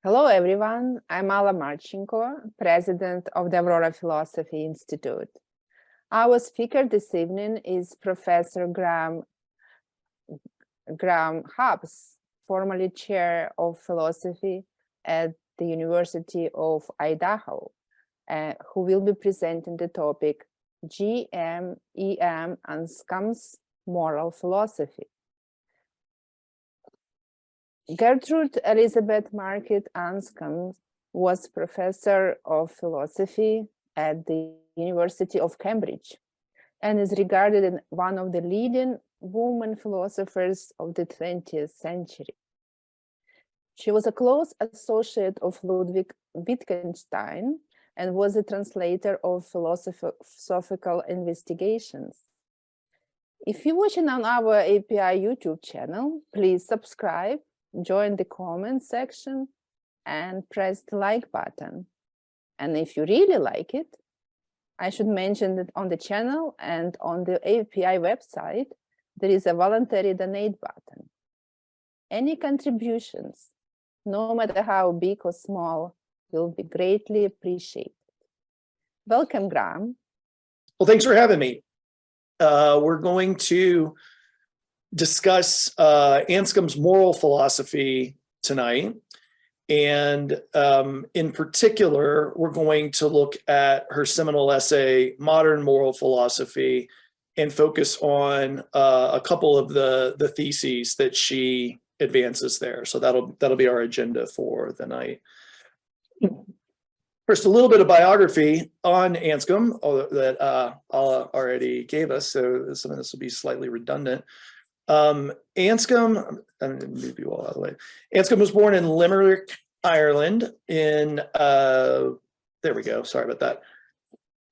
Hello, everyone. I'm Alla Marchenko, president of the Aurora Philosophy Institute. Our speaker this evening is Professor Graham Hubbs, formerly chair of philosophy at the University of Idaho, who will be presenting the topic G.E.M, Anscombe's Moral Philosophy. Gertrude Elizabeth Market Anscombe was professor of philosophy at the University of Cambridge and is regarded as one of the leading women philosophers of the 20th century. She was a close associate of Ludwig Wittgenstein and was a translator of philosophical investigations. If you're watching on our API YouTube channel, please subscribe, join the comment section, and press the like button. And if you really like it, I should mention that on the channel and on the API website, there is a voluntary donate button. Any contributions, no matter how big or small, will be greatly appreciated. Welcome, Graham. Well, thanks for having me. We're going to discuss Anscombe's moral philosophy tonight. And in particular, we're going to look at her seminal essay, Modern Moral Philosophy, and focus on a couple of the theses that she advances there. So that'll be our agenda for the night. First, a little bit of biography on Anscombe that Alla already gave us, so some of this will be slightly redundant. Anscombe, I'm going to move you all out of the way. Anscombe was born in Limerick, Ireland in, there we go, sorry about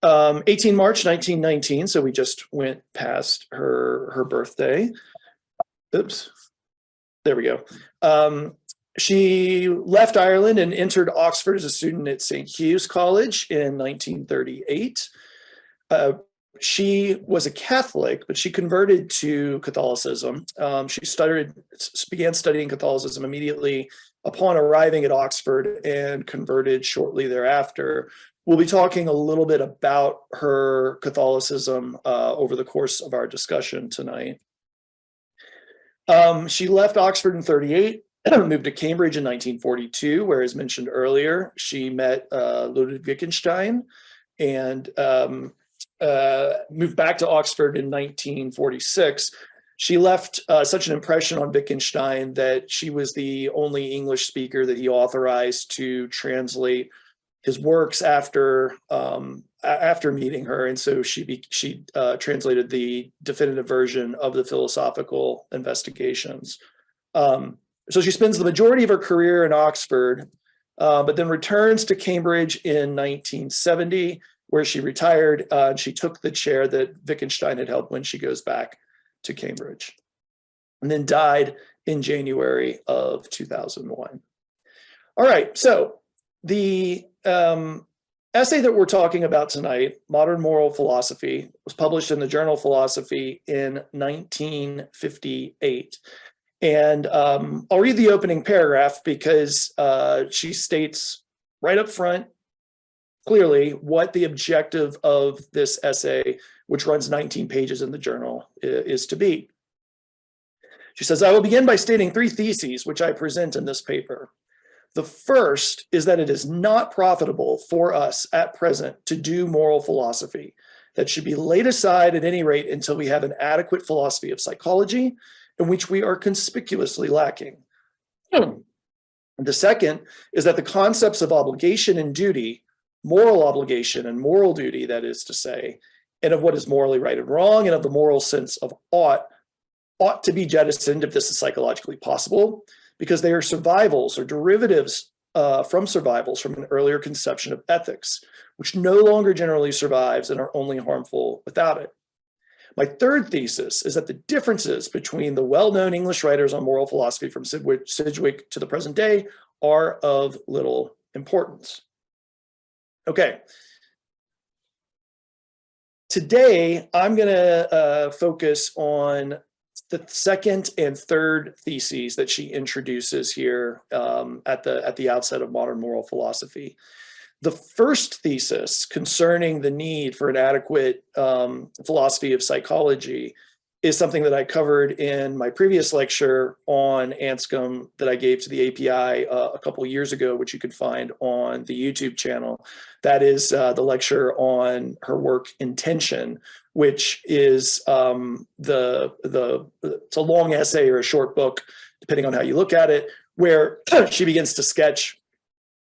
that, 18 March 1919, so we just went past her birthday. Oops, there we go. She left Ireland and entered Oxford as a student at St. Hugh's College in 1938. She was a Catholic, but she converted to Catholicism. She began studying Catholicism immediately upon arriving at Oxford and converted shortly thereafter. We'll be talking a little bit about her Catholicism over the course of our discussion tonight. She left Oxford in 1938, moved to Cambridge in 1942, where, as mentioned earlier, she met Ludwig Wittgenstein and moved back to Oxford in 1946. She left such an impression on Wittgenstein that she was the only English speaker that he authorized to translate his works after meeting her, and so she translated the definitive version of the Philosophical Investigations. So she spends the majority of her career in Oxford, but then returns to Cambridge in 1970, where she retired. She took the chair that Wittgenstein had held when she goes back to Cambridge, and then died in January of 2001. All right, so the essay that we're talking about tonight, Modern Moral Philosophy, was published in the journal Philosophy in 1958. And I'll read the opening paragraph because she states right up front clearly what the objective of this essay, which runs 19 pages in the journal, is to be. She says, I will begin by stating three theses which I present in this paper. The first is that it is not profitable for us at present to do moral philosophy. That should be laid aside at any rate until we have an adequate philosophy of psychology, in which we are conspicuously lacking. The second is that the concepts of obligation and duty, moral obligation and moral duty, that is to say, and of what is morally right and wrong, and of the moral sense of ought to be jettisoned if this is psychologically possible, because they are survivals or derivatives from survivals from an earlier conception of ethics, which no longer generally survives and are only harmful without it. My third thesis is that the differences between the well-known English writers on moral philosophy from Sidgwick to the present day are of little importance. Okay. Today, I'm going to focus on the second and third theses that she introduces here at the outset of modern moral philosophy. The first thesis concerning the need for an adequate philosophy of psychology is something that I covered in my previous lecture on Anscombe that I gave to the API a couple of years ago, which you can find on the YouTube channel. That is the lecture on her work Intention, which is it's a long essay or a short book, depending on how you look at it, where she begins to sketch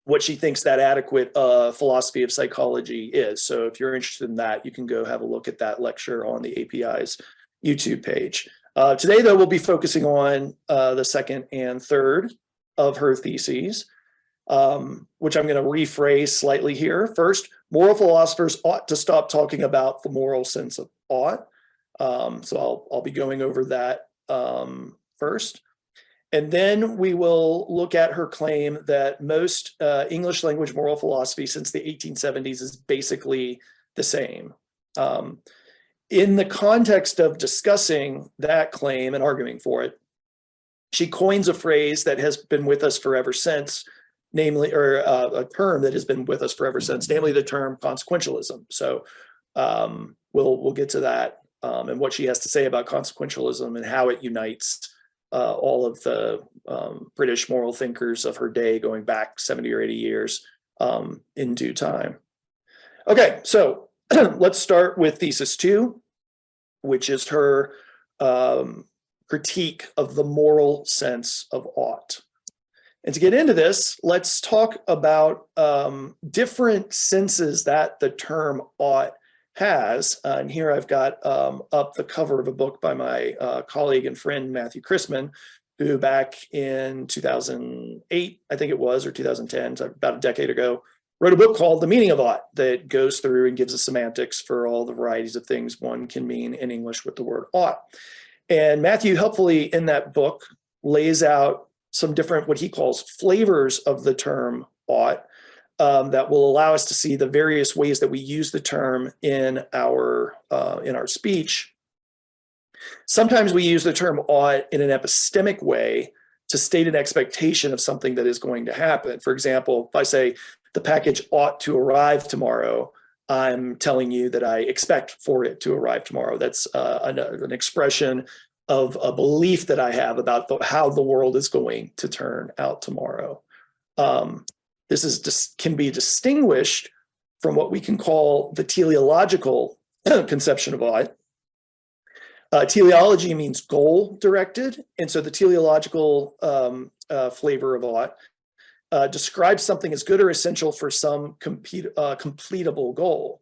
what she thinks that adequate philosophy of psychology is. So if you're interested in that, you can go have a look at that lecture on the API's YouTube page. Today, though, we'll be focusing on the second and third of her theses, which I'm going to rephrase slightly here. First, moral philosophers ought to stop talking about the moral sense of ought. So I'll be going over that first. And then we will look at her claim that most English language moral philosophy since the 1870s is basically the same. In the context of discussing that claim and arguing for it, she coins a phrase that has been with us forever since, namely, or a term that has been with us forever since, namely the term consequentialism. So we'll get to that and what she has to say about consequentialism and how it unites all of the British moral thinkers of her day going back 70 or 80 years in due time. Okay, so let's start with thesis 2, which is her critique of the moral sense of ought. And to get into this, let's talk about different senses that the term ought has. And here I've got up the cover of a book by my colleague and friend, Matthew Chrisman, who back in 2008, I think it was, or 2010, so about a decade ago, wrote a book called The Meaning of Ought that goes through and gives us semantics for all the varieties of things one can mean in English with the word ought. And Matthew helpfully in that book lays out some different, what he calls flavors of the term ought that will allow us to see the various ways that we use the term in our speech. Sometimes we use the term ought in an epistemic way to state an expectation of something that is going to happen. For example, if I say the package ought to arrive tomorrow, I'm telling you that I expect for it to arrive tomorrow. That's an expression of a belief that I have about how the world is going to turn out tomorrow. This is just can be distinguished from what we can call the teleological conception of ought. Teleology means goal-directed, and so the teleological flavor of ought describes something as good or essential for some completable goal.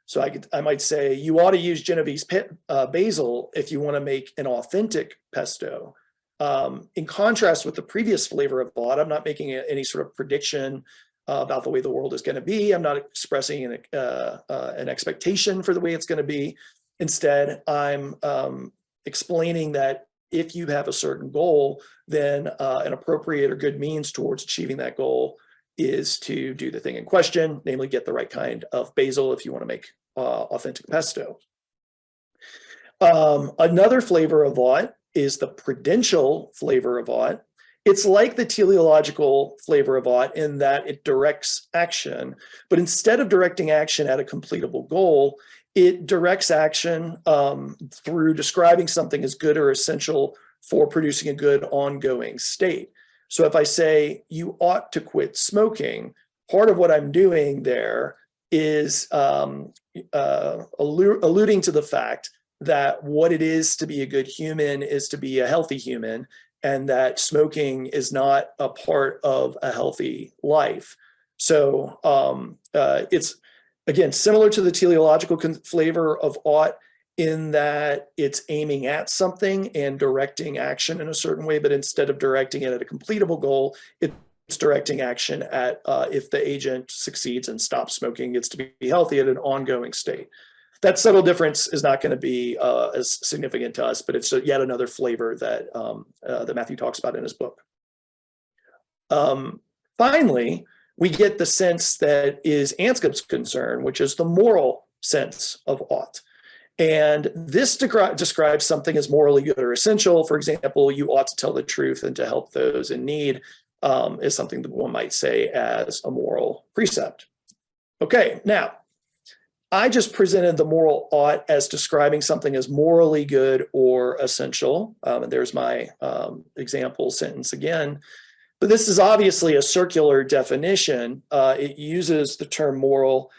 So I might say, you ought to use Genovese basil if you want to make an authentic pesto. In contrast with the previous flavor of ought, I'm not making any sort of prediction about the way the world is going to be. I'm not expressing an expectation for the way it's going to be. Instead, I'm explaining that if you have a certain goal, then an appropriate or good means towards achieving that goal is to do the thing in question, namely get the right kind of basil if you want to make authentic pesto. Another flavor of ought is the prudential flavor of ought. It's like the teleological flavor of ought in that it directs action, but instead of directing action at a completable goal, it directs action through describing something as good or essential for producing a good ongoing state. So if I say you ought to quit smoking, part of what I'm doing there is alluding to the fact that what it is to be a good human is to be a healthy human, and that smoking is not a part of a healthy life. So it's, again, similar to the teleological flavor of ought in that it's aiming at something and directing action in a certain way, but instead of directing it at a completable goal, it's directing action at if the agent succeeds and stops smoking, gets to be healthy at an ongoing state. That subtle difference is not going to be as significant to us, but it's yet another flavor that, that Matthew talks about in his book. Finally, we get the sense that is Anscombe's concern, which is the moral sense of ought. And this describes something as morally good or essential. For example, you ought to tell the truth and to help those in need is something that one might say as a moral precept. Okay, now, I just presented the moral ought as describing something as morally good or essential. And there's my example sentence again. But this is obviously a circular definition. It uses the term moral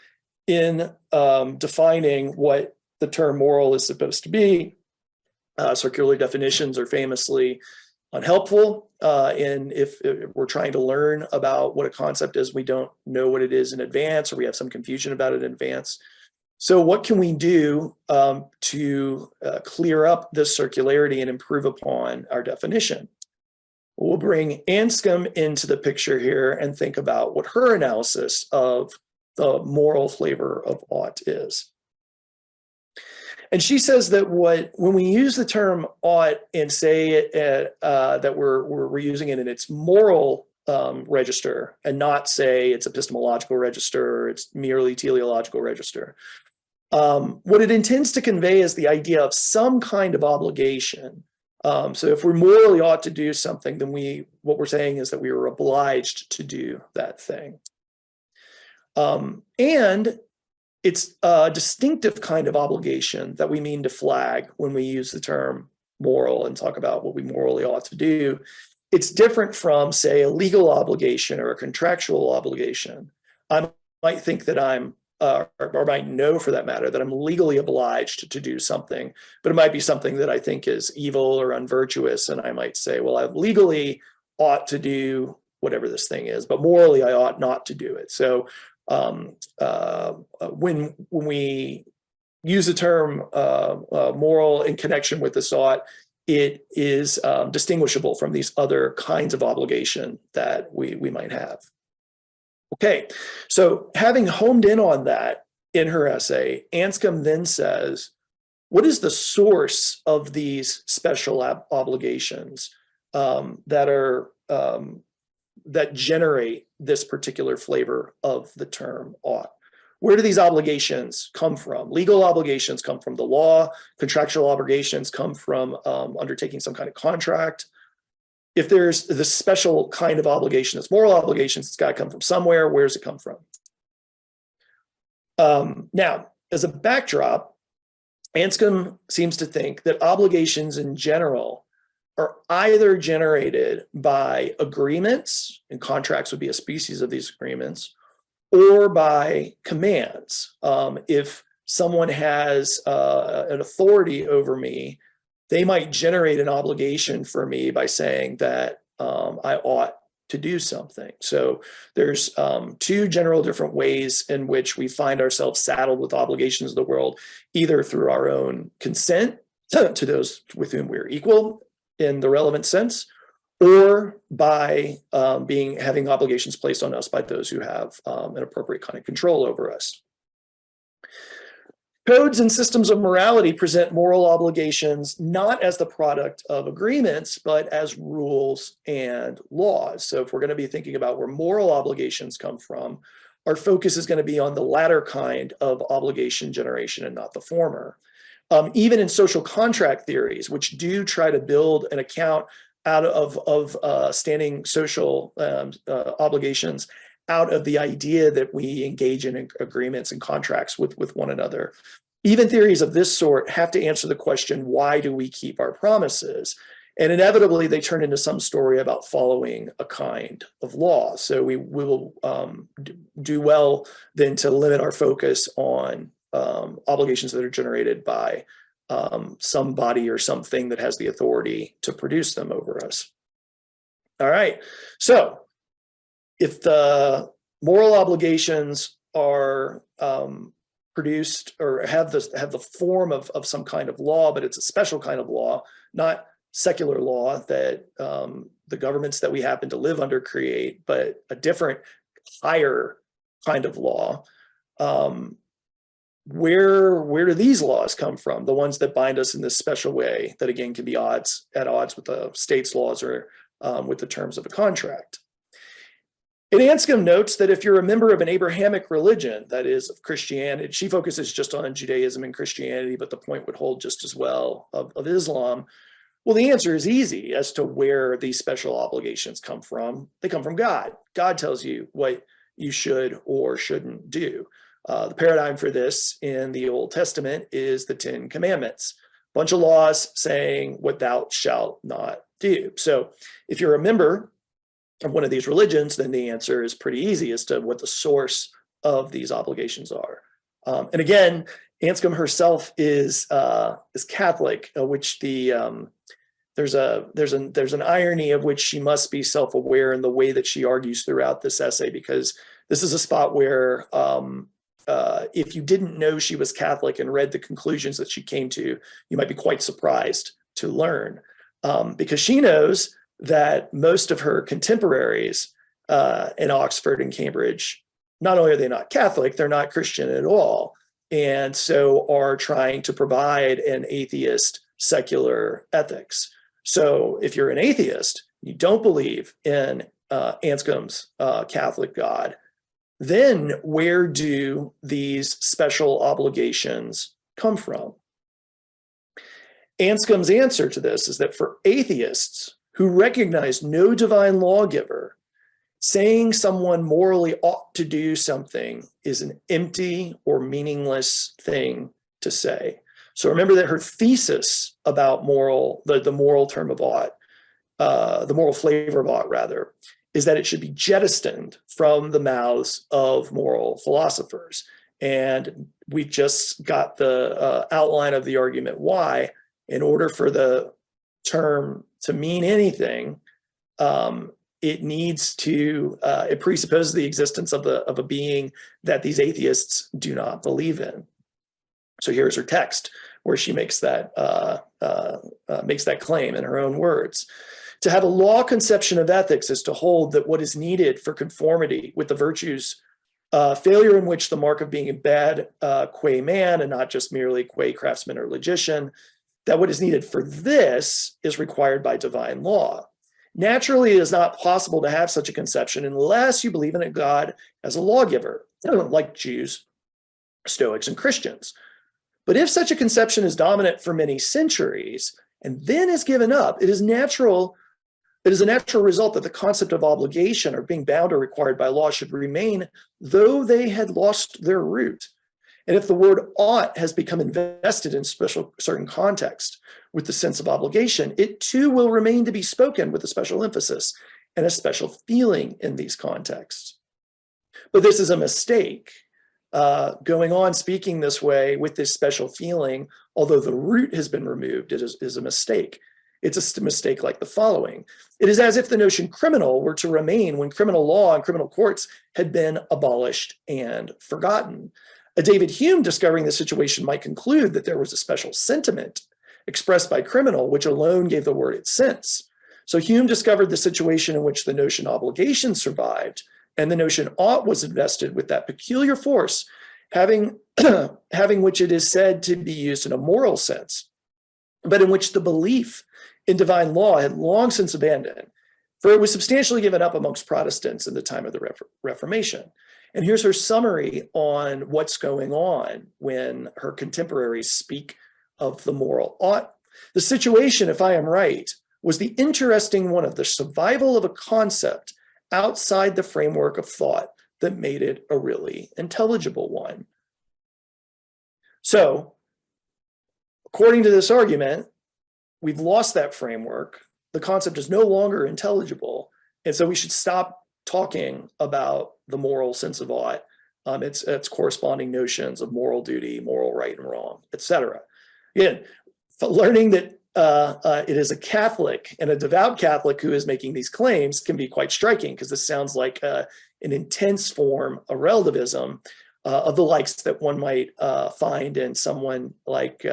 in defining what the term moral is supposed to be. Circular definitions are famously unhelpful. And if we're trying to learn about what a concept is, we don't know what it is in advance, or we have some confusion about it in advance. So what can we do to clear up this circularity and improve upon our definition? We'll bring Anscombe into the picture here and think about what her analysis of the moral flavor of ought is. And she says that when we use the term ought and say that we're using it in its moral register and not say it's epistemological register or it's merely teleological register, what it intends to convey is the idea of some kind of obligation. So if we morally ought to do something, then what we're saying is that we are obliged to do that thing. And it's a distinctive kind of obligation that we mean to flag when we use the term moral and talk about what we morally ought to do. It's different from, say, a legal obligation or a contractual obligation. I might think that or might know for that matter, that I'm legally obliged to do something, but it might be something that I think is evil or unvirtuous. And I might say, well, I legally ought to do whatever this thing is, but morally I ought not to do it. So when we use the term moral in connection with this ought, it is distinguishable from these other kinds of obligation that we might have. Okay, so having homed in on that in her essay, Anscombe then says, what is the source of these special obligations that generate this particular flavor of the term ought? Where do these obligations come from? Legal obligations come from the law. Contractual obligations come from undertaking some kind of contract. If there's this special kind of obligation, it's moral obligations, it's got to come from somewhere. Where does it come from? Now, as a backdrop, Anscombe seems to think that obligations in general are either generated by agreements, and contracts would be a species of these agreements, or by commands. If someone has an authority over me, they might generate an obligation for me by saying that I ought to do something. So there's two general different ways in which we find ourselves saddled with obligations of the world, either through our own consent to those with whom we're equal in the relevant sense, or by having obligations placed on us by those who have an appropriate kind of control over us. Codes and systems of morality present moral obligations not as the product of agreements, but as rules and laws. So if we're going to be thinking about where moral obligations come from, our focus is going to be on the latter kind of obligation generation and not the former. Even in social contract theories, which do try to build an account out of standing social obligations, out of the idea that we engage in agreements and contracts with one another. Even theories of this sort have to answer the question, why do we keep our promises? And inevitably, they turn into some story about following a kind of law. So we will do well then to limit our focus on obligations that are generated by somebody or something that has the authority to produce them over us. All right, so if the moral obligations are produced or have the form of some kind of law, but it's a special kind of law, not secular law that the governments that we happen to live under create, but a different, higher kind of law, where do these laws come from? The ones that bind us in this special way that, again, can be at odds with the state's laws or with the terms of a contract. And Anscombe notes that if you're a member of an Abrahamic religion, that is of Christianity, she focuses just on Judaism and Christianity, but the point would hold just as well of Islam. Well, the answer is easy as to where these special obligations come from. They come from God. God tells you what you should or shouldn't do. The paradigm for this in the Old Testament is the 10 Commandments, a bunch of laws saying what thou shalt not do. So if you're a member of one of these religions, then the answer is pretty easy as to what the source of these obligations are. And again, Anscombe herself is Catholic, which there's an irony of which she must be self-aware in the way that she argues throughout this essay, because this is a spot where if you didn't know she was Catholic and read the conclusions that she came to, you might be quite surprised to learn, because she knows that most of her contemporaries in Oxford and Cambridge, not only are they not Catholic, they're not Christian at all, and so are trying to provide an atheist secular ethics. So if you're an atheist, you don't believe in Anscombe's Catholic God, then where do these special obligations come from? Anscombe's answer to this is that for atheists who recognize no divine lawgiver, saying someone morally ought to do something is an empty or meaningless thing to say. So remember that her thesis about moral, the moral term of ought, the moral flavor of ought rather, is that it should be jettisoned from the mouths of moral philosophers. And we've just got the outline of the argument why. In order for the term to mean anything, it needs to, it presupposes the existence of a being that these atheists do not believe in. So here's her text where she makes that claim in her own words. To have a law conception of ethics is to hold that what is needed for conformity with the virtues, failure in which the mark of being a bad qua man and not just merely qua craftsman or logician, that what is needed for this is required by divine law. Naturally, it is not possible to have such a conception unless you believe in a God as a lawgiver, like Jews, Stoics, and Christians. But if such a conception is dominant for many centuries and then is given up, it is a natural result that the concept of obligation or being bound or required by law should remain, though they had lost their root. And if the word ought has become invested in certain context with the sense of obligation, it too will remain to be spoken with a special emphasis and a special feeling in these contexts. But this is a mistake. Going on speaking this way with this special feeling, although the root has been removed, it is a mistake. It's a mistake like the following. It is as if the notion criminal were to remain when criminal law and criminal courts had been abolished and forgotten. David Hume, discovering the situation, might conclude that there was a special sentiment expressed by criminal, which alone gave the word its sense. So Hume discovered the situation in which the notion obligation survived, and the notion ought was invested with that peculiar force, having which it is said to be used in a moral sense, but in which the belief in divine law had long since abandoned, for it was substantially given up amongst Protestants in the time of the Reformation. And here's her summary on what's going on when her contemporaries speak of the moral ought. The situation, if I am right, was the interesting one of the survival of a concept outside the framework of thought that made it a really intelligible one. So, according to this argument, we've lost that framework. The concept is no longer intelligible. And so we should stop talking about the moral sense of ought, its corresponding notions of moral duty, moral right and wrong, etc. Again, learning that it is a Catholic and a devout Catholic who is making these claims can be quite striking, because this sounds like an intense form of relativism of the likes that one might find in someone like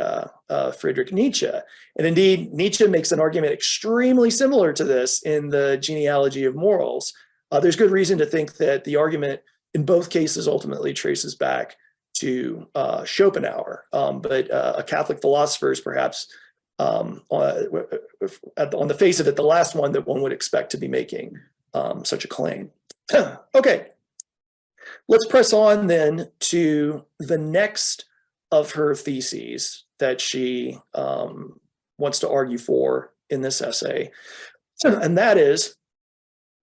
Friedrich Nietzsche. And indeed, Nietzsche makes an argument extremely similar to this in the Genealogy of Morals. There's good reason to think that the argument in both cases ultimately traces back to Schopenhauer, but a Catholic philosopher is perhaps on the face of it, the last one that one would expect to be making such a claim. Okay, let's press on then to the next of her theses that she wants to argue for in this essay, and that is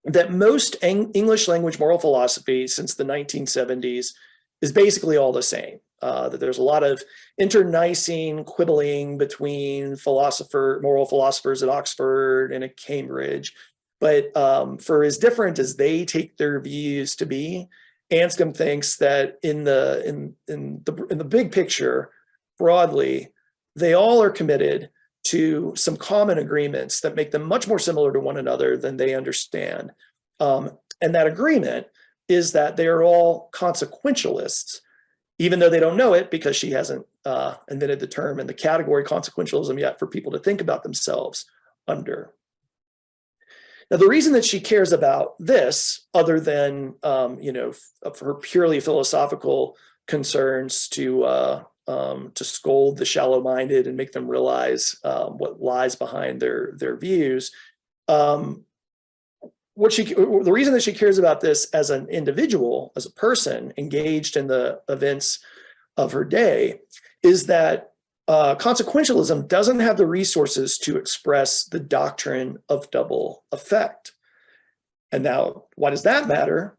that most English language moral philosophy since the 1970s is basically all the same. That there's a lot of internecine quibbling between moral philosophers at Oxford and at Cambridge. But for as different as they take their views to be, Anscombe thinks that in the big picture, broadly, they all are committed to some common agreements that make them much more similar to one another than they understand. And that agreement is that they are all consequentialists, even though they don't know it because she hasn't invented the term and the category consequentialism yet for people to think about themselves under. Now, the reason that she cares about this, other than for her purely philosophical concerns to scold the shallow-minded and make them realize what lies behind their views, the reason that she cares about this as an individual, as a person engaged in the events of her day, is that consequentialism doesn't have the resources to express the doctrine of double effect. And now, why does that matter?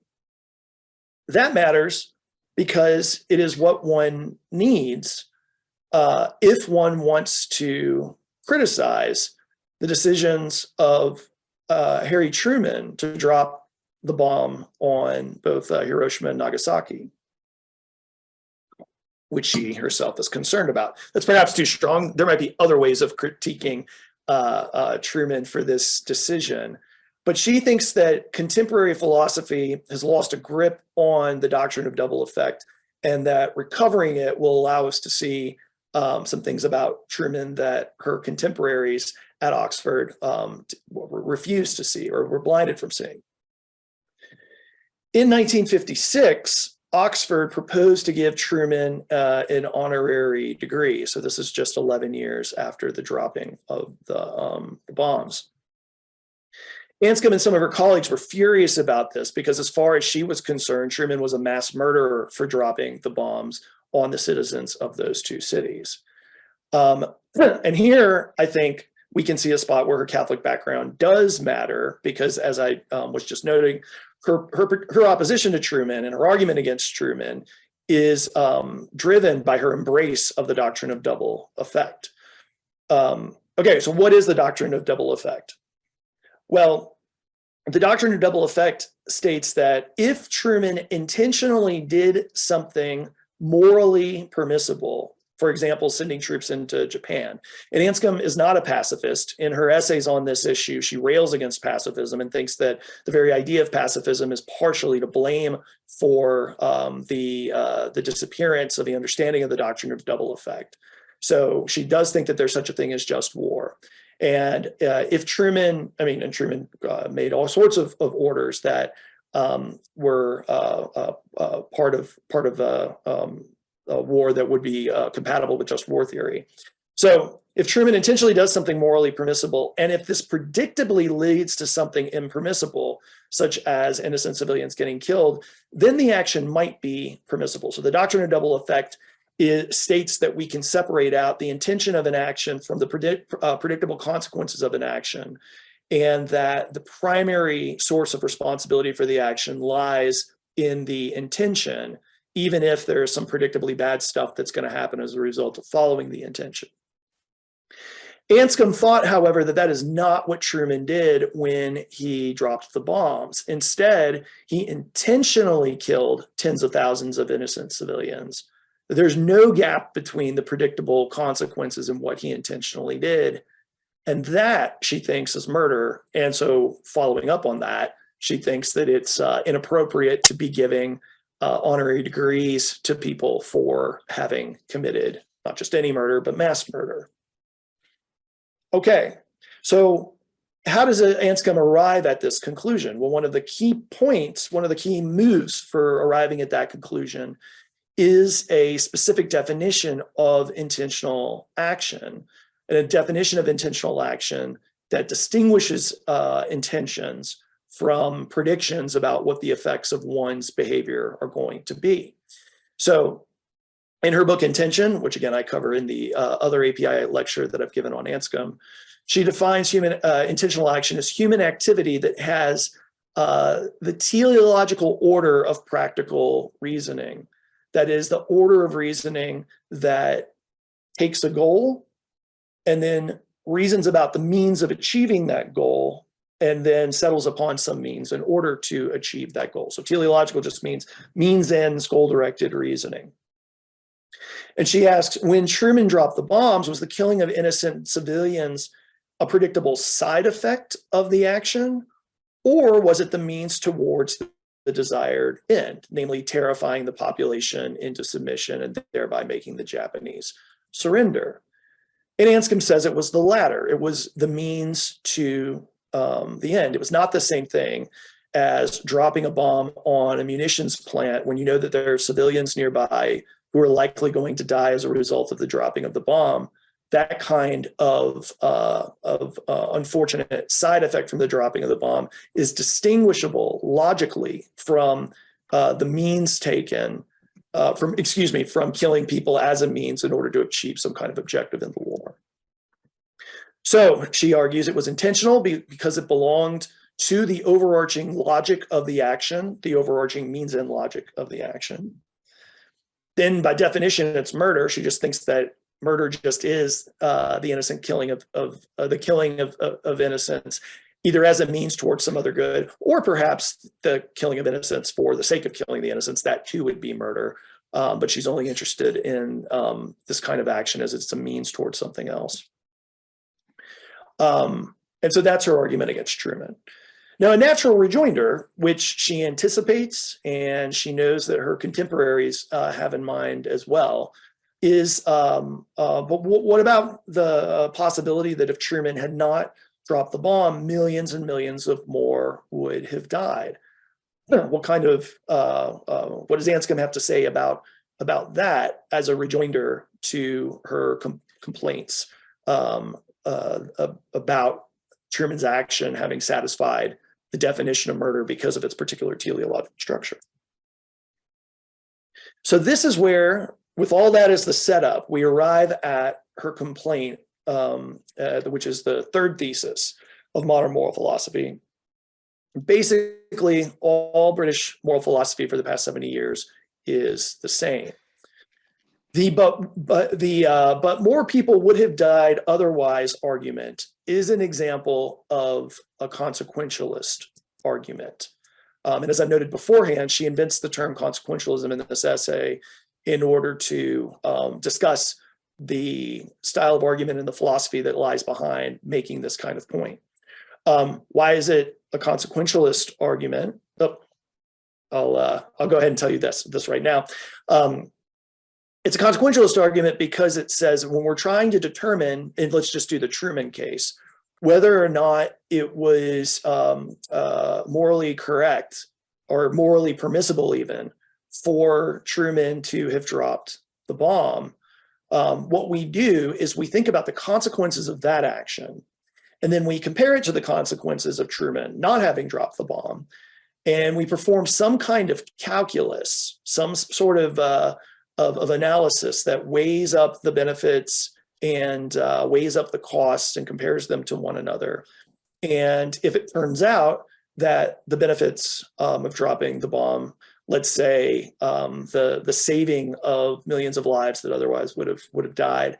That matters because it is what one needs if one wants to criticize the decisions of Harry Truman to drop the bomb on both Hiroshima and Nagasaki, which she herself is concerned about. That's perhaps too strong. There might be other ways of critiquing Truman for this decision, but she thinks that contemporary philosophy has lost a grip on the doctrine of double effect, and that recovering it will allow us to see some things about Truman that her contemporaries at Oxford refused to see or were blinded from seeing. In 1956, Oxford proposed to give Truman an honorary degree. So this is just 11 years after the dropping of the bombs. Anscombe and some of her colleagues were furious about this because, as far as she was concerned, Truman was a mass murderer for dropping the bombs on the citizens of those two cities. And here, I think, we can see a spot where her Catholic background does matter, because, as I was just noting, her opposition to Truman and her argument against Truman is driven by her embrace of the doctrine of double effect. Okay, so what is the doctrine of double effect? Well, the doctrine of double effect states that if Truman intentionally did something morally permissible, for example, sending troops into Japan. And Anscombe is not a pacifist. In her essays on this issue, she rails against pacifism and thinks that the very idea of pacifism is partially to blame for the disappearance of the understanding of the doctrine of double effect. So she does think that there's such a thing as just war. And if Truman, and Truman made all sorts of orders that were part of a war that would be compatible with just war theory. So if Truman intentionally does something morally permissible, and if this predictably leads to something impermissible, such as innocent civilians getting killed, then the action might be permissible. So the doctrine of double effect states that we can separate out the intention of an action from the predictable consequences of an action, and that the primary source of responsibility for the action lies in the intention, even if there's some predictably bad stuff that's going to happen as a result of following the intention. Anscombe thought, however, that that is not what Truman did when he dropped the bombs. Instead, he intentionally killed tens of thousands of innocent civilians. There's no gap between the predictable consequences and what he intentionally did. And that, she thinks, is murder. And so, following up on that, she thinks that it's inappropriate to be giving honorary degrees to people for having committed not just any murder, but mass murder. Okay, so how does Anscombe arrive at this conclusion? Well, one of the key points, one of the key moves for arriving at that conclusion is a specific definition of intentional action, and a definition of intentional action that distinguishes intentions from predictions about what the effects of one's behavior are going to be. So in her book Intention, which again I cover in the other API lecture that I've given on Anscombe, she defines human intentional action as human activity that has the teleological order of practical reasoning. That is, the order of reasoning that takes a goal and then reasons about the means of achieving that goal and then settles upon some means in order to achieve that goal. So teleological just means means ends, goal-directed reasoning. And she asks, when Truman dropped the bombs, was the killing of innocent civilians a predictable side effect of the action, or was it the means towards the desired end, namely terrifying the population into submission and thereby making the Japanese surrender? And Anscombe says it was the latter. It was the means to the end. It was not the same thing as dropping a bomb on a munitions plant when you know that there are civilians nearby who are likely going to die as a result of the dropping of the bomb. That kind of unfortunate side effect from the dropping of the bomb is distinguishable logically from the means taken from killing people as a means in order to achieve some kind of objective in the war. So she argues it was intentional because it belonged to the overarching logic of the action, the overarching means and logic of the action. Then by definition, it's murder. She just thinks that murder just is the innocent killing of innocents, either as a means towards some other good, or perhaps the killing of innocents for the sake of killing the innocents. That too would be murder. But she's only interested in this kind of action as it's a means towards something else. And so that's her argument against Truman. Now, a natural rejoinder, which she anticipates and she knows that her contemporaries have in mind as well, is, but what about the possibility that if Truman had not dropped the bomb, millions and millions of more would have died? What kind of, what does Anscombe have to say about that as a rejoinder to her complaints about Truman's action having satisfied the definition of murder because of its particular teleological structure? So this is where, with all that as the setup, we arrive at her complaint, which is the third thesis of modern moral philosophy. Basically, all British moral philosophy for the past 70 years is the same. But more people would have died otherwise argument is an example of a consequentialist argument. And as I noted beforehand, she invents the term consequentialism in this essay in order to discuss the style of argument and the philosophy that lies behind making this kind of point. Why is it a consequentialist argument? Oh, I'll go ahead and tell you this right now. It's a consequentialist argument because it says when we're trying to determine, and let's just do the Truman case, whether or not it was morally correct or morally permissible even for Truman to have dropped the bomb, what we do is we think about the consequences of that action, and then we compare it to the consequences of Truman not having dropped the bomb, and we perform some kind of calculus, some sort of analysis that weighs up the benefits and weighs up the costs and compares them to one another. And if it turns out that the benefits of dropping the bomb, let's say the saving of millions of lives that otherwise would have died,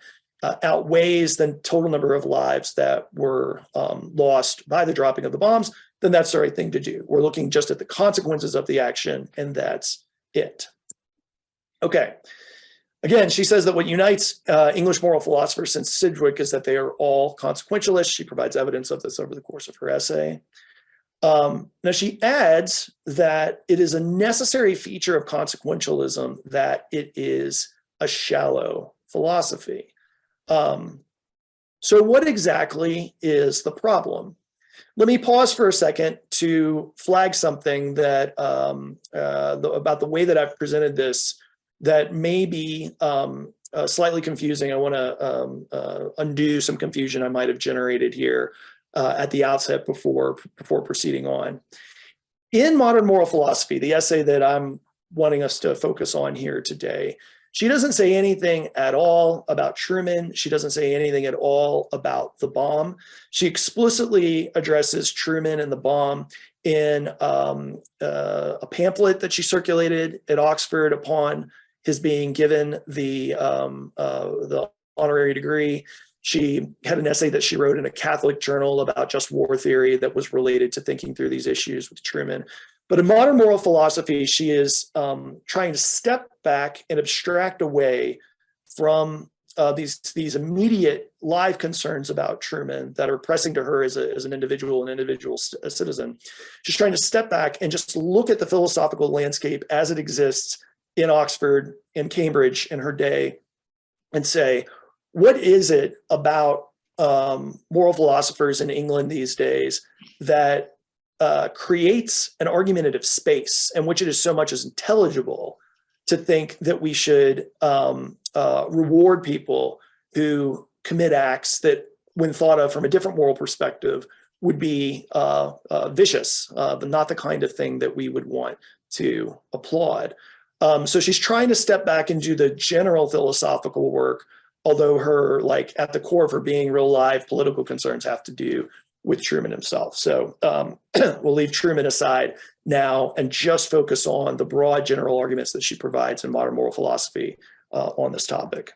outweighs the total number of lives that were lost by the dropping of the bombs, then that's the right thing to do. We're looking just at the consequences of the action, and that's it. Okay. Again, she says that what unites English moral philosophers since Sidgwick is that they are all consequentialists. She provides evidence of this over the course of her essay. Now, she adds that it is a necessary feature of consequentialism that it is a shallow philosophy. So what exactly is the problem? Let me pause for a second to flag something that about the way that I've presented this that may be slightly confusing. I want to undo some confusion I might have generated here at the outset before proceeding on. In Modern Moral Philosophy, the essay that I'm wanting us to focus on here today, she doesn't say anything at all about Truman. She doesn't say anything at all about the bomb. She explicitly addresses Truman and the bomb in a pamphlet that she circulated at Oxford upon his being given the honorary degree. She had an essay that she wrote in a Catholic journal about just war theory that was related to thinking through these issues with Truman. But in Modern Moral Philosophy, she is trying to step back and abstract away from these immediate live concerns about Truman that are pressing to her as an individual citizen. She's trying to step back and just look at the philosophical landscape as it exists in Oxford, in Cambridge, in her day, and say, what is it about moral philosophers in England these days that creates an argumentative space in which it is so much as intelligible to think that we should reward people who commit acts that, when thought of from a different moral perspective, would be vicious, not the kind of thing that we would want to applaud. So she's trying to step back and do the general philosophical work, although her, like, at the core of her being, real live political concerns have to do with Truman himself. So we'll leave Truman aside now and just focus on the broad general arguments that she provides in Modern Moral Philosophy on this topic.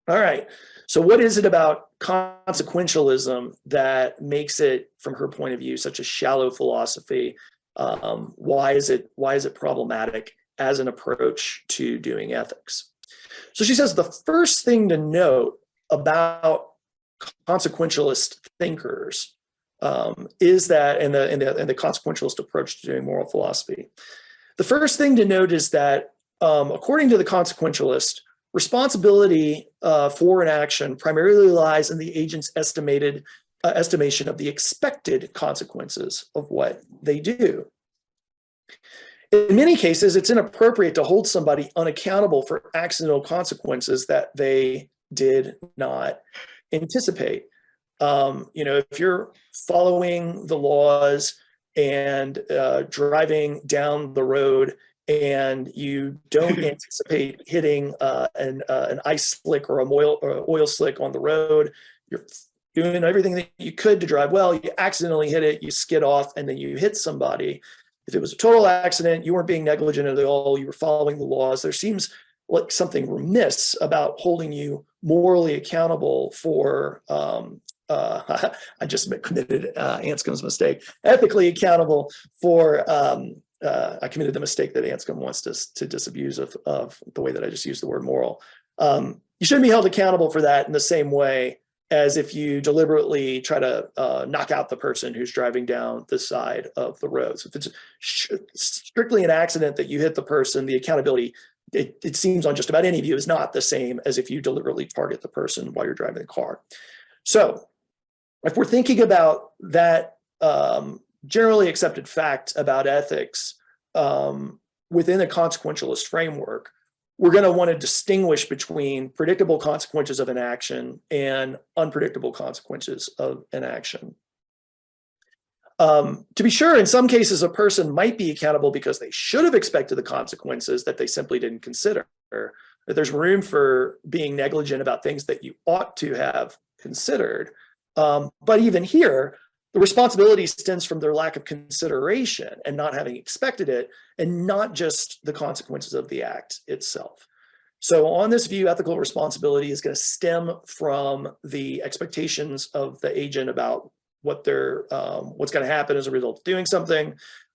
All right, so what is it about consequentialism that makes it, from her point of view, such a shallow philosophy? Why is it problematic as an approach to doing ethics? So she says the first thing to note about consequentialist thinkers is that, and the consequentialist approach to doing moral philosophy, the first thing to note is that according to the consequentialist, responsibility for an action primarily lies in the agent's estimation of the expected consequences of what they do. In many cases, it's inappropriate to hold somebody unaccountable for accidental consequences that they did not anticipate. If you're following the laws and driving down the road and you don't anticipate hitting an ice slick or an oil slick on the road, you're doing everything that you could to drive well, you accidentally hit it, you skid off, and then you hit somebody. If it was a total accident, you weren't being negligent at all, you were following the laws, there seems like something remiss about holding you morally accountable for, I just committed Anscombe's mistake, ethically accountable for, I committed the mistake that Anscombe wants to disabuse of the way that I just used the word moral. You shouldn't be held accountable for that in the same way as if you deliberately try to knock out the person who's driving down the side of the road. So if it's strictly an accident that you hit the person, the accountability, it seems on just about any view, is not the same as if you deliberately target the person while you're driving the car. So if we're thinking about that generally accepted fact about ethics within a consequentialist framework, we're going to want to distinguish between predictable consequences of an action and unpredictable consequences of an action. To be sure, in some cases, a person might be accountable because they should have expected the consequences that they simply didn't consider. That there's room for being negligent about things that you ought to have considered. But even here, the responsibility stems from their lack of consideration and not having expected it, and not just the consequences of the act itself. So on this view, ethical responsibility is going to stem from the expectations of the agent about what's going to happen as a result of doing something,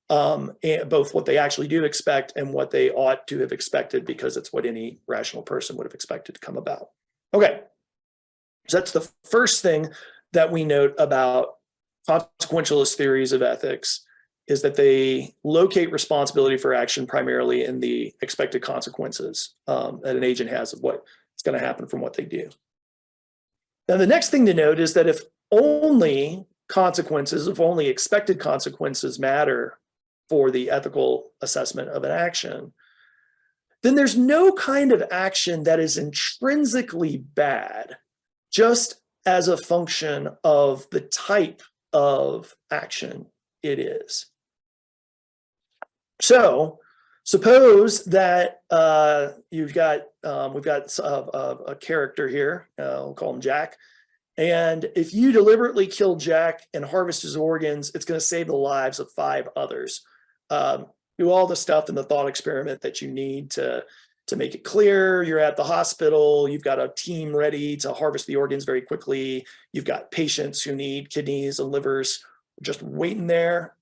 and both what they actually do expect and what they ought to have expected, because it's what any rational person would have expected to come about. Okay, so that's the first thing that we note about consequentialist theories of ethics, is that they locate responsibility for action primarily in the expected consequences that an agent has of what's going to happen from what they do. Now, the next thing to note is that if only expected consequences matter for the ethical assessment of an action, then there's no kind of action that is intrinsically bad just as a function of the type of action it is. So suppose that we've got a character here, we'll call him Jack. And if you deliberately kill Jack and harvest his organs, it's going to save the lives of 5 others. Do all the stuff in the thought experiment that you need to make it clear. You're at the hospital. You've got a team ready to harvest the organs very quickly. You've got patients who need kidneys and livers just waiting there.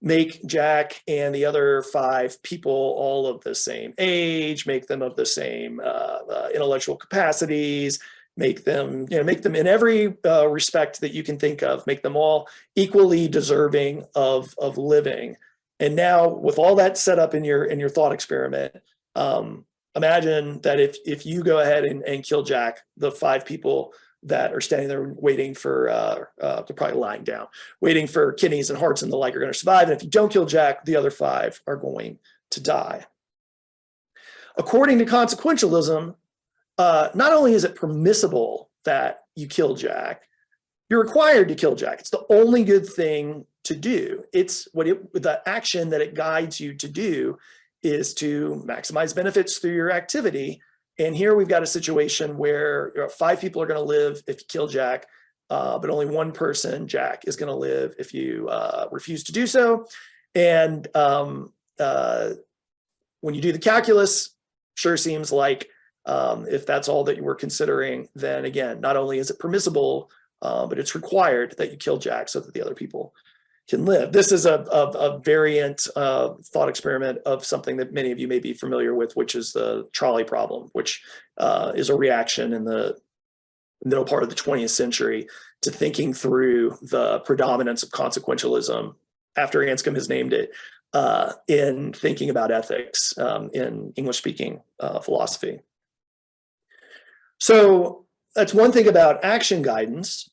Make Jack and the other 5 people all of the same age, make them of the same intellectual capacities, make them in every respect that you can think of, make them all equally deserving of living. And now with all that set up in your thought experiment, imagine that if you go ahead and kill Jack, the 5 people that are standing there waiting for, they're probably lying down, waiting for kidneys and hearts and the like are going to survive. And if you don't kill Jack, the other 5 are going to die. According to consequentialism, not only is it permissible that you kill Jack, you're required to kill Jack. It's the only good thing to do. It's the action that it guides you to do is to maximize benefits through your activity. And here we've got a situation where 5 people are going to live if you kill Jack, but only 1 person, Jack, is going to live if you refuse to do so. And when you do the calculus, sure seems like if that's all that you were considering, then again, not only is it permissible, but it's required that you kill Jack so that the other people can live. This is a variant thought experiment of something that many of you may be familiar with, which is the trolley problem, which is a reaction in the middle part of the 20th century to thinking through the predominance of consequentialism, after Anscombe has named it, in thinking about ethics in English-speaking philosophy. So that's one thing about action guidance.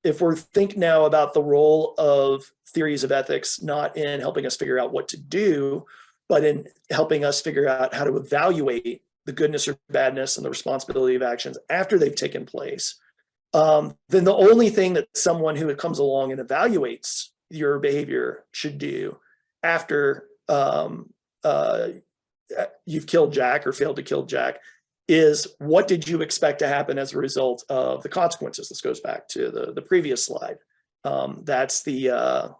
If we think now about the role of theories of ethics, not in helping us figure out what to do, but in helping us figure out how to evaluate the goodness or badness and the responsibility of actions after they've taken place, then the only thing that someone who comes along and evaluates your behavior should do after you've killed Jack or failed to kill Jack is, what did you expect to happen as a result of the consequences? This goes back to the previous slide. That's the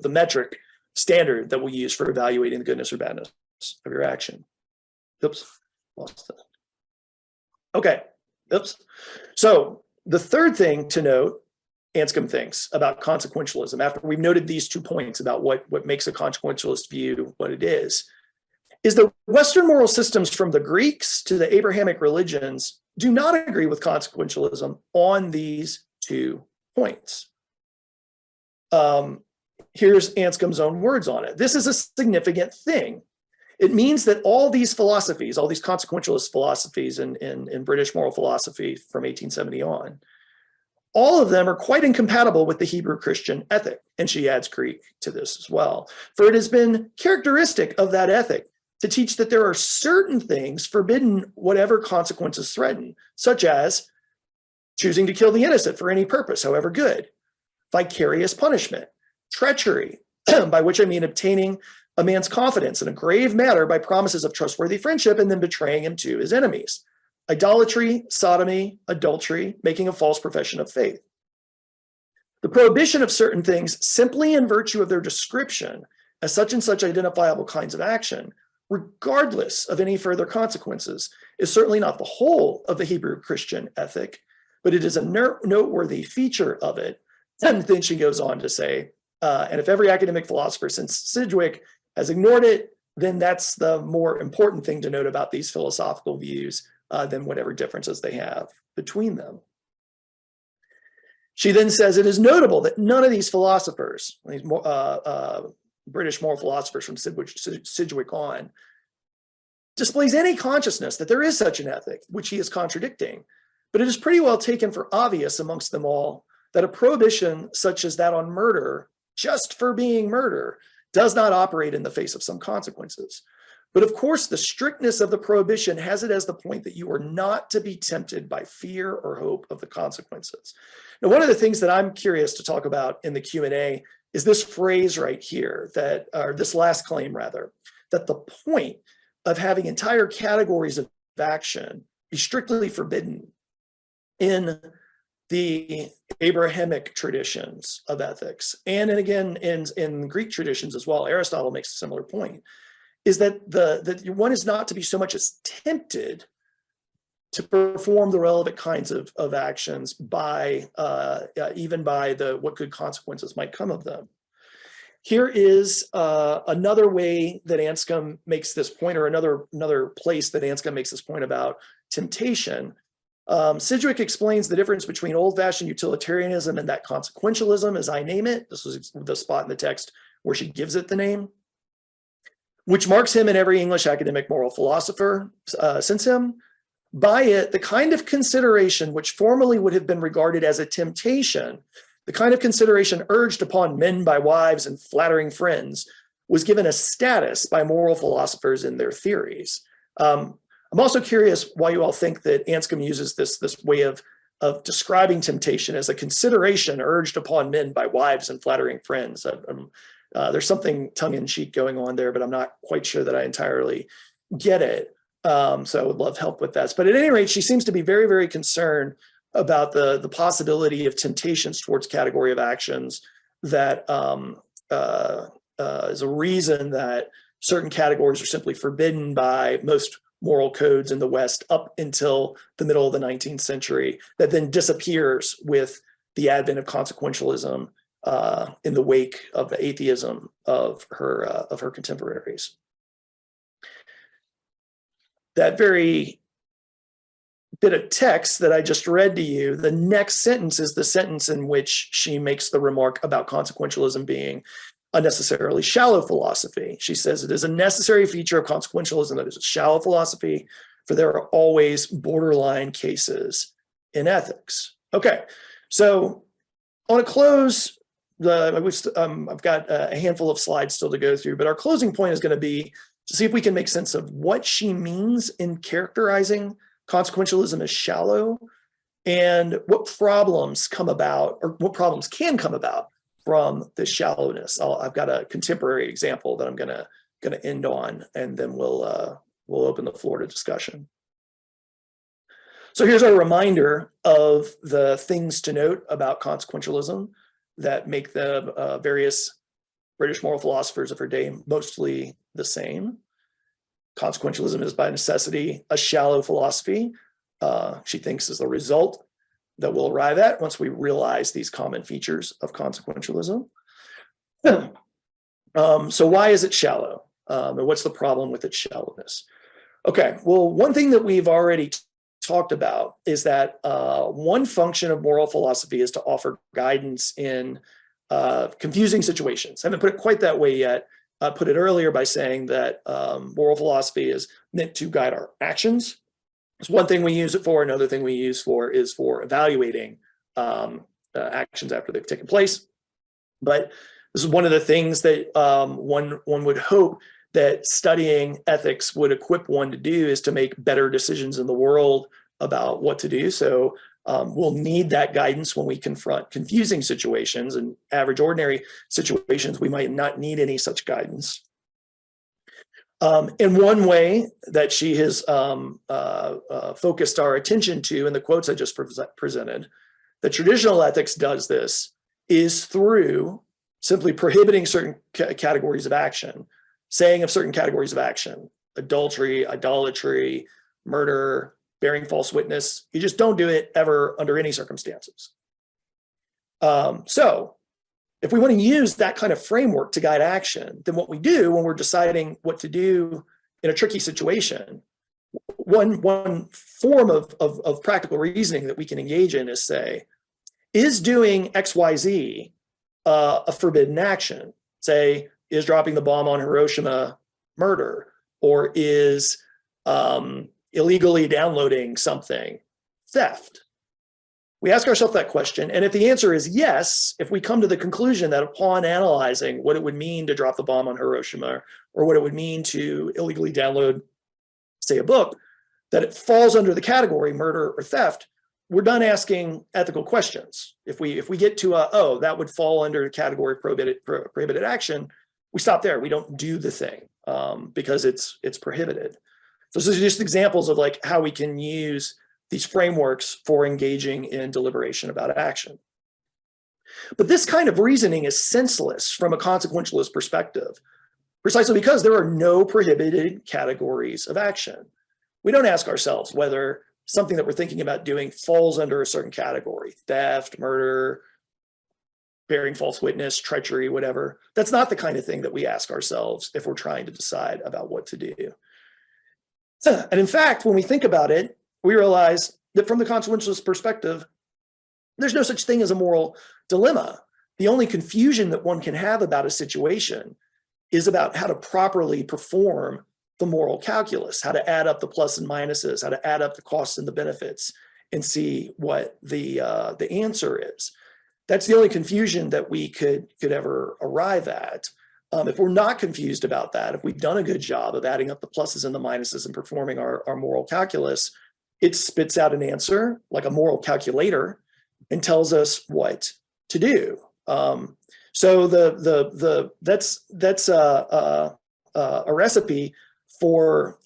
metric standard that we'll use for evaluating the goodness or badness of your action. Oops, lost it. Okay, oops. So the third thing to note, Anscombe thinks about consequentialism, after we've noted these 2 points about what makes a consequentialist view what it is that Western moral systems from the Greeks to the Abrahamic religions do not agree with consequentialism on these 2 points. Here's Anscombe's own words on it. This is a significant thing. It means that all these philosophies, all these consequentialist philosophies in British moral philosophy from 1870 on, all of them are quite incompatible with the Hebrew Christian ethic. And she adds Greek to this as well. For it has been characteristic of that ethic to teach that there are certain things forbidden whatever consequences threaten, such as choosing to kill the innocent for any purpose, however good, vicarious punishment, treachery, by which I mean obtaining a man's confidence in a grave matter by promises of trustworthy friendship and then betraying him to his enemies, idolatry, sodomy, adultery, making a false profession of faith. The prohibition of certain things simply in virtue of their description as such and such identifiable kinds of action, regardless of any further consequences, is certainly not the whole of the Hebrew Christian ethic, but it is a noteworthy feature of it. And then she goes on to say, and if every academic philosopher since Sidgwick has ignored it, then that's the more important thing to note about these philosophical views than whatever differences they have between them. She then says it is notable that none of these philosophers, these British moral philosophers from Sidgwick on, displays any consciousness that there is such an ethic, which he is contradicting. But it is pretty well taken for obvious amongst them all that a prohibition such as that on murder, just for being murder, does not operate in the face of some consequences. But of course, the strictness of the prohibition has it as the point that you are not to be tempted by fear or hope of the consequences. Now, one of the things that I'm curious to talk about in the Q&A is this phrase right here, that, or this last claim rather, that the point of having entire categories of action be strictly forbidden in the Abrahamic traditions of ethics, and again in Greek traditions as well, Aristotle makes a similar point, is that one is not to be so much as tempted to perform the relevant kinds of actions by even by what good consequences might come of them. Here is another way that Anscombe makes this point, or another place that Anscombe makes this point about temptation. Sidgwick explains the difference between old-fashioned utilitarianism and that consequentialism, as I name it. This was the spot in the text where she gives it the name, which marks him and every English academic moral philosopher since him. By it, the kind of consideration which formerly would have been regarded as a temptation, the kind of consideration urged upon men by wives and flattering friends, was given a status by moral philosophers in their theories. I'm also curious why you all think that Anscombe uses this way of describing temptation as a consideration urged upon men by wives and flattering friends. There's something tongue-in-cheek going on there, but I'm not quite sure that I entirely get it. So I would love help with that. But at any rate, she seems to be very, very concerned about the possibility of temptations towards category of actions that is a reason that certain categories are simply forbidden by most moral codes in the West up until the middle of the 19th century, that then disappears with the advent of consequentialism in the wake of the atheism of her contemporaries. That very bit of text that I just read to you, the next sentence is the sentence in which she makes the remark about consequentialism being unnecessarily shallow philosophy. She says it is a necessary feature of consequentialism that is a shallow philosophy, for there are always borderline cases in ethics. Okay, so I want to close. I've got a handful of slides still to go through, but our closing point is going to be to see if we can make sense of what she means in characterizing consequentialism as shallow, and what problems come about, or what problems can come about from the shallowness. I've got a contemporary example that I'm gonna end on, and then we'll open the floor to discussion. So here's a reminder of the things to note about consequentialism that make the various British moral philosophers of her day mostly the same. Consequentialism is by necessity a shallow philosophy. She thinks is the result that we'll arrive at once we realize these common features of consequentialism. So why is it shallow? And what's the problem with its shallowness? Okay, well, one thing that we've already talked about is that one function of moral philosophy is to offer guidance in confusing situations. I haven't put it quite that way yet. I put it earlier by saying that moral philosophy is meant to guide our actions. It's one thing we use it for. Another thing we use for is for evaluating actions after they've taken place. But this is one of the things that one would hope that studying ethics would equip one to do, is to make better decisions in the world about what to do. So we'll need that guidance when we confront confusing situations. And average, ordinary situations, we might not need any such guidance. In one way that she has focused our attention to in the quotes I just presented, the traditional ethics does this, is through simply prohibiting certain categories of action, saying of certain categories of action, adultery, idolatry, murder, bearing false witness, you just don't do it ever under any circumstances. So if we want to use that kind of framework to guide action, then what we do when we're deciding what to do in a tricky situation, one form of practical reasoning that we can engage in is say, is doing XYZ a forbidden action? Say, is dropping the bomb on Hiroshima murder? Or is illegally downloading something theft? We ask ourselves that question, and if the answer is yes, if we come to the conclusion that upon analyzing what it would mean to drop the bomb on Hiroshima, or what it would mean to illegally download, say, a book, that it falls under the category murder or theft, we're done asking ethical questions. If we get to oh, that would fall under the category of prohibited action, we stop there. We don't do the thing because it's prohibited. So these are just examples of like how we can use these frameworks for engaging in deliberation about action. But this kind of reasoning is senseless from a consequentialist perspective, precisely because there are no prohibited categories of action. We don't ask ourselves whether something that we're thinking about doing falls under a certain category: theft, murder, bearing false witness, treachery, whatever. That's not the kind of thing that we ask ourselves if we're trying to decide about what to do. And in fact, when we think about it, we realize that from the consequentialist perspective, there's no such thing as a moral dilemma. The only confusion that one can have about a situation is about how to properly perform the moral calculus, how to add up the plus and minuses, how to add up the costs and the benefits and see what the answer is. That's the only confusion that we could ever arrive at. If we're not confused about that, if we've done a good job of adding up the pluses and the minuses and performing our moral calculus, it spits out an answer like a moral calculator and tells us what to do. So that's a recipe for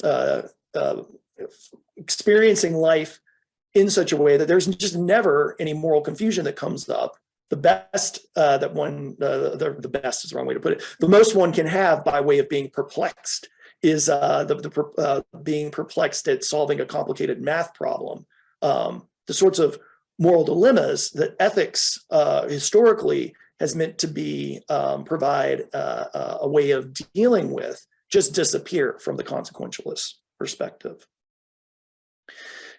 experiencing life in such a way that there's just never any moral confusion that comes up. The best the best is the wrong way to put it. The most one can have by way of being perplexed is being perplexed at solving a complicated math problem. The sorts of moral dilemmas that ethics historically has meant to be provide a way of dealing with just disappear from the consequentialist perspective.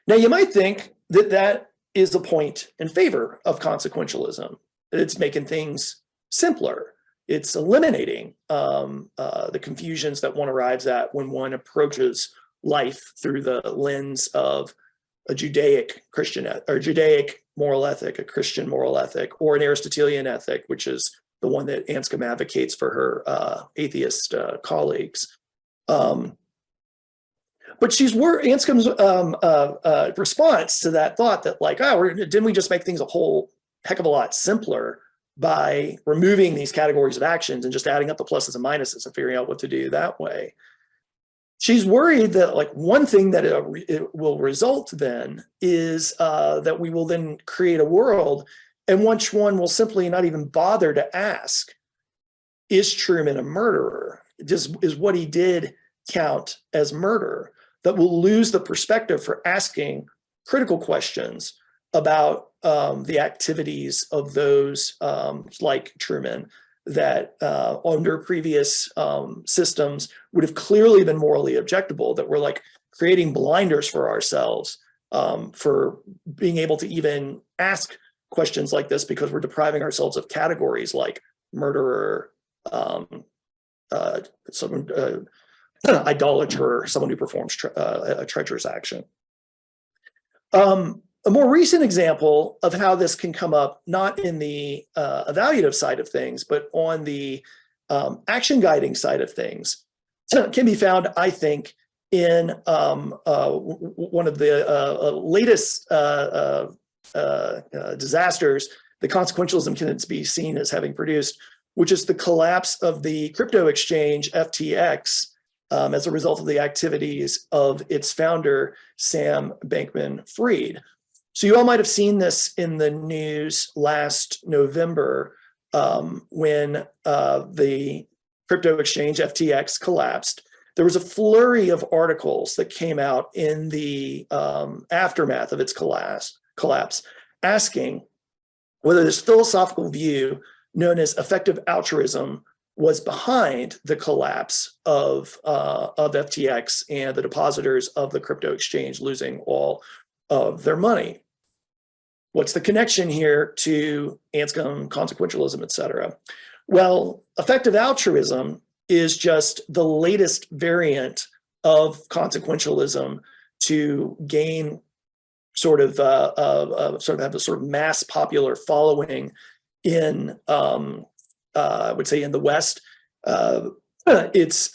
Now, you might think that that is a point in favor of consequentialism, that it's making things simpler. It's eliminating the confusions that one arrives at when one approaches life through the lens of a Judaic Christian or Judaic moral ethic, a Christian moral ethic, or an Aristotelian ethic, which is the one that Anscombe advocates for her atheist colleagues. But Anscombe's response to that thought that like, oh, didn't we just make things a whole heck of a lot simpler by removing these categories of actions and just adding up the pluses and minuses and figuring out what to do that way? She's worried that like one thing that it will result then is that we will then create a world in which one will simply not even bother to ask, is Truman a murderer? Is what he did count as murder? That will lose the perspective for asking critical questions about the activities of those like Truman that under previous systems would have clearly been morally objectable, that we're like creating blinders for ourselves for being able to even ask questions like this because we're depriving ourselves of categories like murderer, idolater, someone who performs a treacherous action. A more recent example of how this can come up, not in the evaluative side of things, but on the action guiding side of things, can be found, I think, in one of the latest disasters that consequentialism can be seen as having produced, which is the collapse of the crypto exchange FTX as a result of the activities of its founder, Sam Bankman-Fried. So you all might have seen this in the news last November when the crypto exchange FTX collapsed. There was a flurry of articles that came out in the aftermath of its collapse, asking whether this philosophical view known as effective altruism was behind the collapse of FTX and the depositors of the crypto exchange losing all of their money. What's the connection here to Anscombe, consequentialism, et cetera? Well, effective altruism is just the latest variant of consequentialism to gain sort of have a sort of mass popular following in I would say in the West. Its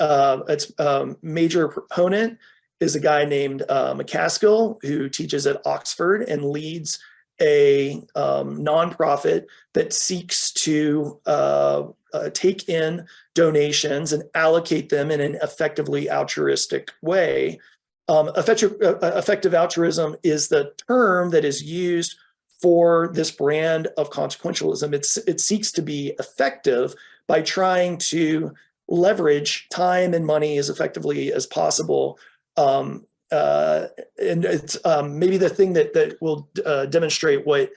major proponent is a guy named McCaskill, who teaches at Oxford and leads a nonprofit that seeks to take in donations and allocate them in an effectively altruistic way. Effective altruism is the term that is used for this brand of consequentialism. It seeks to be effective by trying to leverage time and money as effectively as possible. And it's maybe the thing that will demonstrate what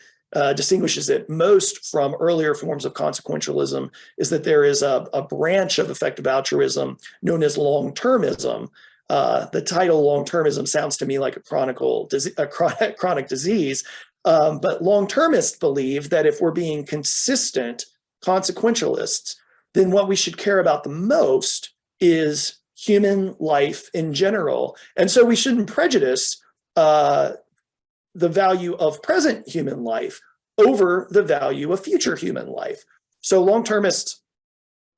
distinguishes it most from earlier forms of consequentialism is that there is a branch of effective altruism known as long-termism. The title long-termism sounds to me like a chronic disease, but long-termists believe that if we're being consistent consequentialists, then what we should care about the most is human life in general. And so we shouldn't prejudice the value of present human life over the value of future human life. So long-termists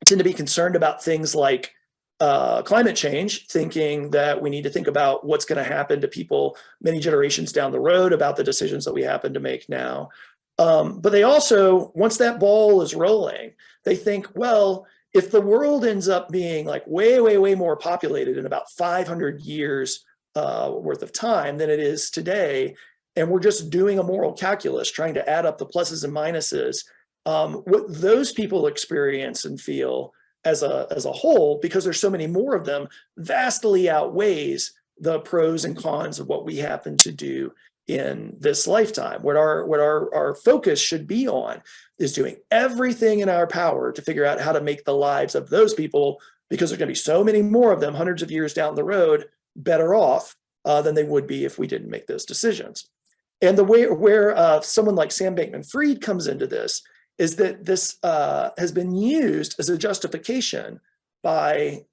tend to be concerned about things like climate change, thinking that we need to think about what's going to happen to people many generations down the road about the decisions that we happen to make now. But they also, once that ball is rolling, they think, well, if the world ends up being like way, way, way more populated in about 500 years worth of time than it is today, and we're just doing a moral calculus, trying to add up the pluses and minuses, what those people experience and feel as a whole, because there's so many more of them, vastly outweighs the pros and cons of what we happen to do in this lifetime. What our focus should be on is doing everything in our power to figure out how to make the lives of those people, because there's going to be so many more of them hundreds of years down the road, better off than they would be if we didn't make those decisions. And the way where someone like Sam Bankman-Fried comes into this is that this has been used as a justification by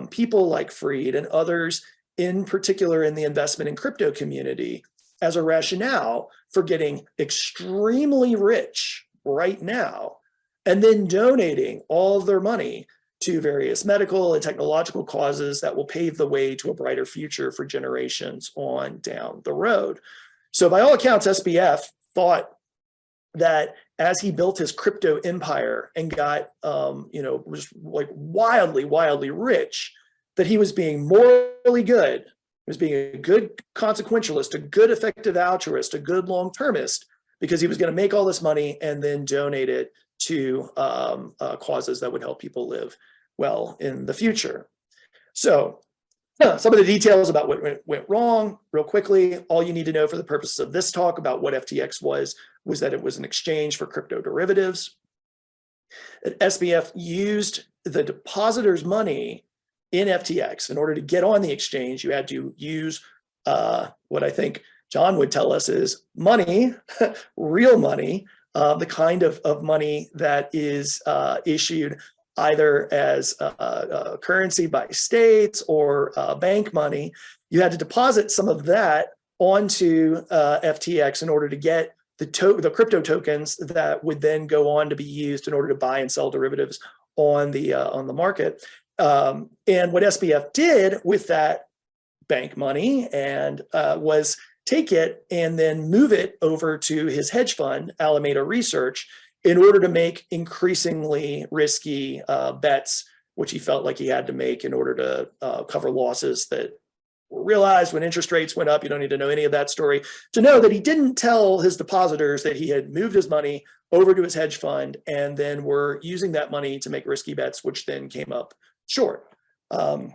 people like Fried and others, in particular in the investment in crypto community, as a rationale for getting extremely rich right now and then donating all of their money to various medical and technological causes that will pave the way to a brighter future for generations on down the road. So by all accounts, SBF thought that as he built his crypto empire and got, was like wildly, wildly rich, that he was being morally good. He was being a good consequentialist, a good effective altruist, a good long-termist, because he was going to make all this money and then donate it to causes that would help people live well in the future. So some of the details about what went wrong, real quickly. All you need to know for the purposes of this talk about what FTX was that it was an exchange for crypto derivatives. SBF used the depositors' money in FTX. In order to get on the exchange, you had to use what I think John would tell us is money, real money, the kind of money that is issued either as currency by states or bank money. You had to deposit some of that onto FTX in order to get the crypto tokens that would then go on to be used in order to buy and sell derivatives on the market. And what SBF did with that bank money and was take it and then move it over to his hedge fund, Alameda Research, in order to make increasingly risky bets, which he felt like he had to make in order to cover losses that were realized when interest rates went up. You don't need to know any of that story to know that he didn't tell his depositors that he had moved his money over to his hedge fund and then were using that money to make risky bets, which then came up short. When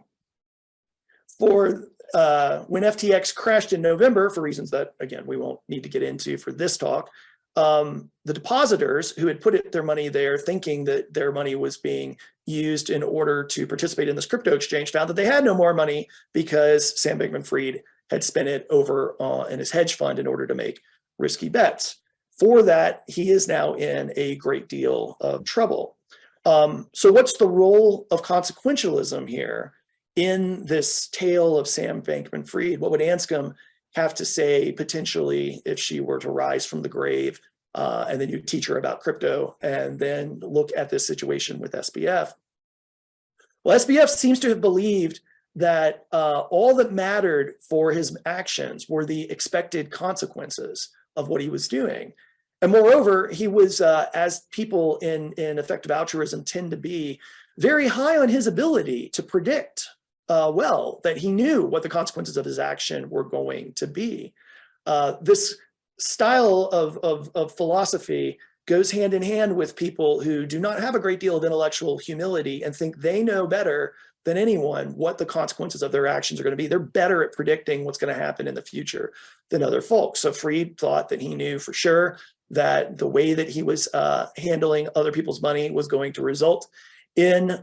FTX crashed in November, for reasons that, again, we won't need to get into for this talk, the depositors who had put their money there thinking that their money was being used in order to participate in this crypto exchange found that they had no more money because Sam Bankman-Fried had spent it over in his hedge fund in order to make risky bets. For that, he is now in a great deal of trouble. So what's the role of consequentialism here in this tale of Sam Bankman-Fried? What would Anscombe have to say potentially if she were to rise from the grave, and then you teach her about crypto and then look at this situation with SBF. Well, SBF seems to have believed that all that mattered for his actions were the expected consequences of what he was doing. And moreover, he was, as people in effective altruism tend to be, very high on his ability to predict well, that he knew what the consequences of his action were going to be. This style of philosophy goes hand in hand with people who do not have a great deal of intellectual humility and think they know better than anyone what the consequences of their actions are going to be. They're better at predicting what's going to happen in the future than other folks. So Freed thought that he knew for sure that the way that he was handling other people's money was going to result in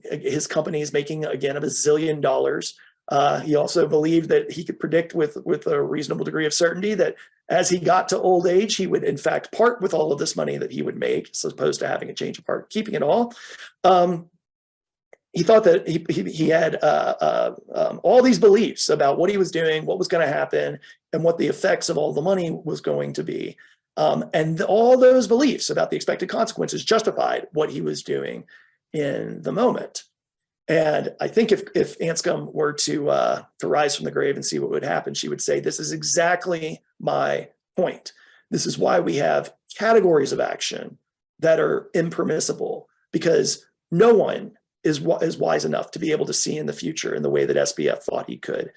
his companies making, again, $1 bazillion. He also believed that he could predict with a reasonable degree of certainty that as he got to old age, he would in fact part with all of this money that he would make, as opposed to having a change of heart, keeping it all. He thought that he had all these beliefs about what he was doing, what was going to happen, and what the effects of all the money was going to be. And all those beliefs about the expected consequences justified what he was doing in the moment. And I think if Anscombe were to rise from the grave and see what would happen, she would say, this is exactly my point. This is why we have categories of action that are impermissible, because no one is wise enough to be able to see in the future in the way that SBF thought he could.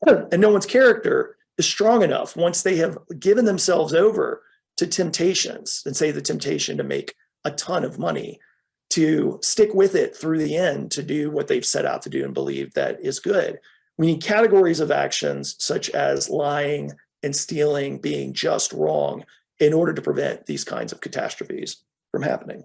And no one's character is strong enough once they have given themselves over to temptations, and say the temptation to make a ton of money, to stick with it through the end, to do what they've set out to do and believe that is good. We need categories of actions such as lying and stealing being just wrong in order to prevent these kinds of catastrophes from happening.